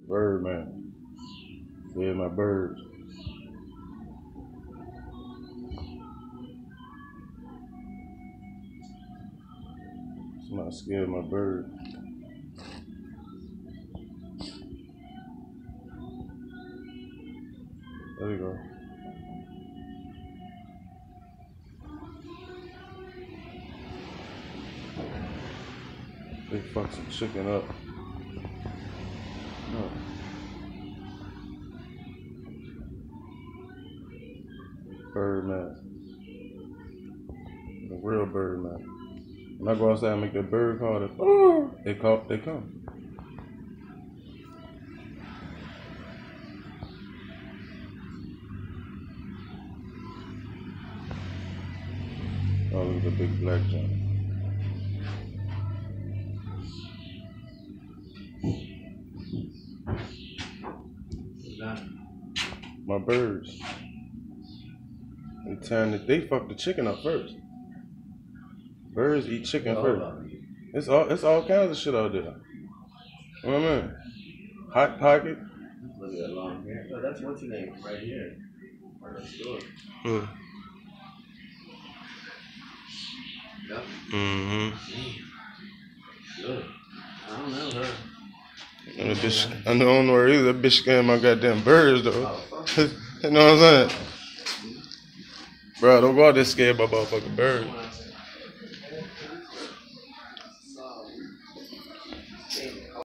Bird man. Yeah, my birds. Somebody scared my bird. There you go. They fucked some chicken up. No. Bird man. The real bird man. When I go outside and make that bird call, they come. Oh, look at the big black giant. My birds. They fuck the chicken up first. Birds eat chicken first. It's all kinds of shit out there. You know what I mean? Hot Pocket. Look at that long hair. Oh, that's what's your name right here. Right next door. Yep. Good. I don't know her. And the bitch, I don't know her either. That bitch scared my goddamn birds though. You know what I'm saying? Bro, don't go out there scared about motherfucking birds.